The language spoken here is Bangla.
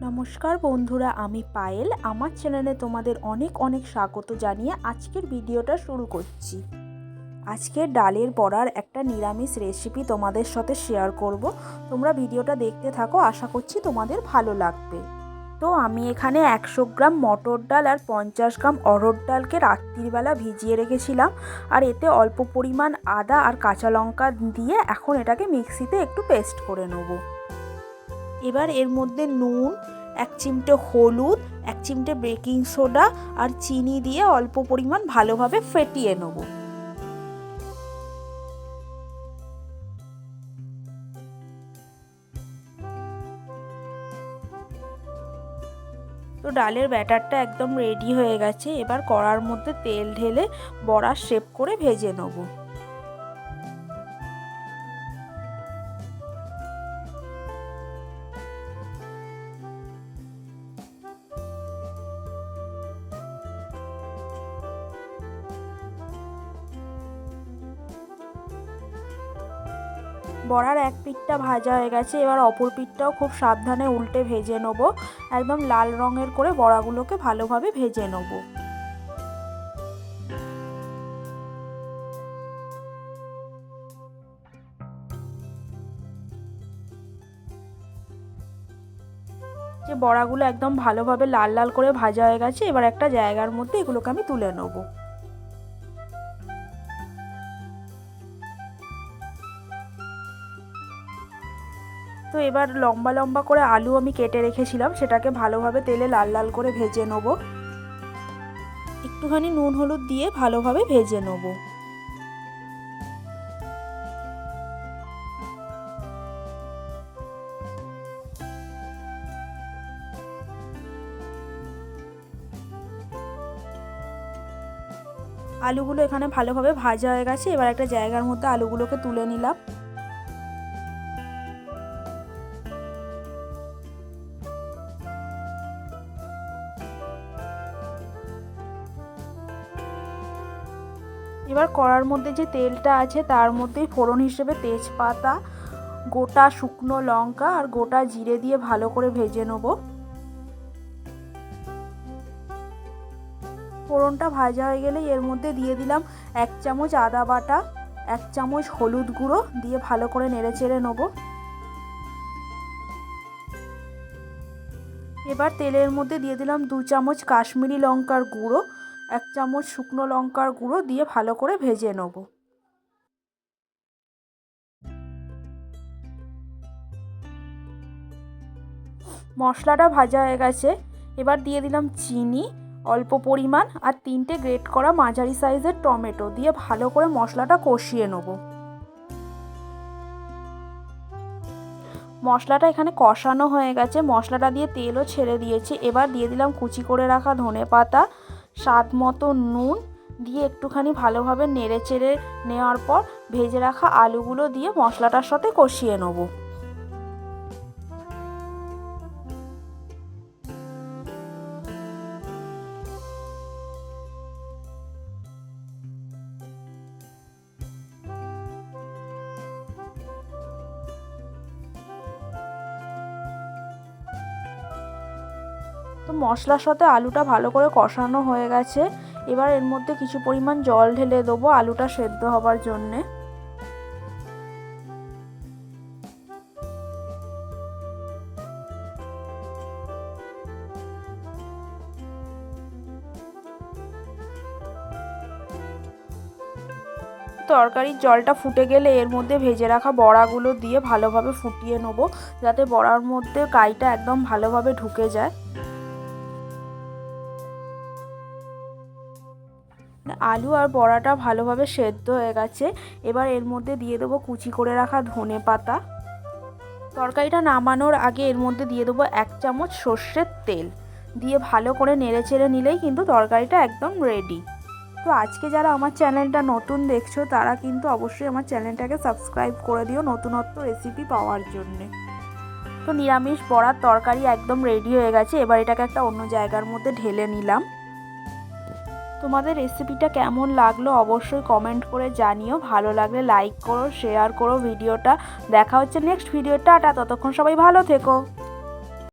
নমস্কার বন্ধুরা, আমি পায়েল। আমার চ্যানেলে তোমাদের অনেক অনেক স্বাগত জানিয়ে আজকের ভিডিওটা শুরু করছি। আজকের ডালের বড়ার একটা নিরামিষ রেসিপি তোমাদের সাথে শেয়ার করব। তোমরা ভিডিওটা দেখতে থাকো, আশা করছি তোমাদের ভালো লাগবে। তো আমি এখানে 100 গ্রাম মটর ডাল আর 50 গ্রাম অড়হর ডালকে রাত্রিবেলা ভিজিয়ে রেখেছিলাম। আর এতে অল্প পরিমাণ আদা আর কাঁচা লঙ্কা দিয়ে এখন এটাকে মিক্সিতে একটু পেস্ট করে নেব। এবার এর মধ্যে নুন, 1 চিমটে হলুদ, 1 চিমটে বেকিং সোডা আর চিনি দিয়ে অল্প পরিমাণ ভালোভাবে ফেটিয়ে নেব। তো ডালের ব্যাটারটা একদম রেডি হয়ে গেছে। এবার কড়ার মধ্যে তেল ঢেলে বড়ার শেপ করে ভেজে নেব। বড়ার এক পিঠটা ভাজা হয়ে গেছে, এবার অপর পিঠটাও খুব সাবধানে উল্টে ভেজে নেব। একদম লাল রঙের করে বড়াগুলোকে ভালোভাবে ভেজে নেব। যে বড়াগুলো একদম ভালোভাবে লাল লাল করে ভাজা হয়ে গেছে, এবার একটা জায়গার মধ্যে এগুলোকে আমি তুলে নেব। তো এবার লম্বা লম্বা করে আলু আমি কেটে রেখেছিলাম, সেটাকে ভালোভাবে তেলে লাল লাল করে ভেজে নেব। একটুখানি নুন হলুদ দিয়ে ভালোভাবে ভেজে নেব। আলুগুলো এখানে ভালোভাবে ভাজা হয়ে গেছে, এবার একটা জায়গার মধ্যে আলুগুলোকে তুলে নিলাম। এবার কড়ার মধ্যে যে তেলটা আছে তার মধ্যেই ফোড়ন হিসেবে তেজপাতা, গোটা শুকনো লঙ্কা আর গোটা জিরে দিয়ে ভালো করে ভেজে নেব। ফোড়নটা ভাজা হয়ে গেলে এর মধ্যে দিয়ে দিলাম 1 চামচ আদা বাটা, 1 চামচ হলুদ গুঁড়ো দিয়ে ভালো করে নেড়েচেড়ে নেব। এবার তেলের মধ্যে দিয়ে দিলাম 2 চামচ কাশ্মীরি লঙ্কার গুঁড়ো, 1 চামচ শুকনো লঙ্কার গুঁড়ো দিয়ে ভালো করে ভেজে নেব। মশলাটা ভাজা হয়ে গেছে, এবার দিয়ে দিলাম চিনি অল্প পরিমাণ আর 3টে গ্রেট করা মাঝারি সাইজের টমেটো দিয়ে ভালো করে মশলাটা কষিয়ে নেব। মশলাটা এখানে কষানো হয়ে গেছে, মশলাটা দিয়ে তেলও ছেড়ে দিয়েছে। এবার দিয়ে দিলাম কুচি করে রাখা ধনেপাতা, স্বাদ মতো নুন দিয়ে একটুখানি ভালোভাবে নেড়েচেড়ে নেওয়ার পর ভেজে রাখা আলুগুলো দিয়ে মশলাটার সাথে কষিয়ে নেব। তো মশলার সাথে আলুটা ভালো করে কষানো হয়ে গেছে, এবার এর মধ্যে কিছু পরিমাণ জল ঢেলে দেবো আলুটা সেদ্ধ হবার জন্যে। তরকারির জলটা ফুটে গেলে এর মধ্যে ভেজে রাখা বড়াগুলো দিয়ে ভালোভাবে ফুটিয়ে নেব, যাতে বড়ার মধ্যে কাইটা একদম ভালোভাবে ঢুকে যায়। আলু আর বড়াটা ভালোভাবে সেদ্ধ হয়ে গেছে, এবার এর মধ্যে দিয়ে দেবো কুচি করে রাখা ধনেপাতা। তরকারিটা নামানোর আগে এর মধ্যে দিয়ে দেবো 1 চামচ সর্ষের তেল দিয়ে ভালো করে নেড়েচেড়ে নিলেই কিন্তু তরকারিটা একদম রেডি। তো আজকে যারা আমার চ্যানেলটা নতুন দেখছো তারা কিন্তু অবশ্যই আমার চ্যানেলটাকে সাবস্ক্রাইব করে দিও নতুনত্ব রেসিপি পাওয়ার জন্যে। তো নিরামিষ বড়ার তরকারি একদম রেডি হয়ে গেছে, এবার এটাকে একটা অন্য জায়গার মধ্যে ঢেলে নিলাম। তোমাদের রেসিপিটা কেমন লাগলো অবশ্যই কমেন্ট করে জানিও। ভালো লাগলে লাইক করো, শেয়ার করো ভিডিওটা। দেখা হচ্ছে নেক্সট ভিডিও। টাটা, ততক্ষণ সবাই ভালো থেকো।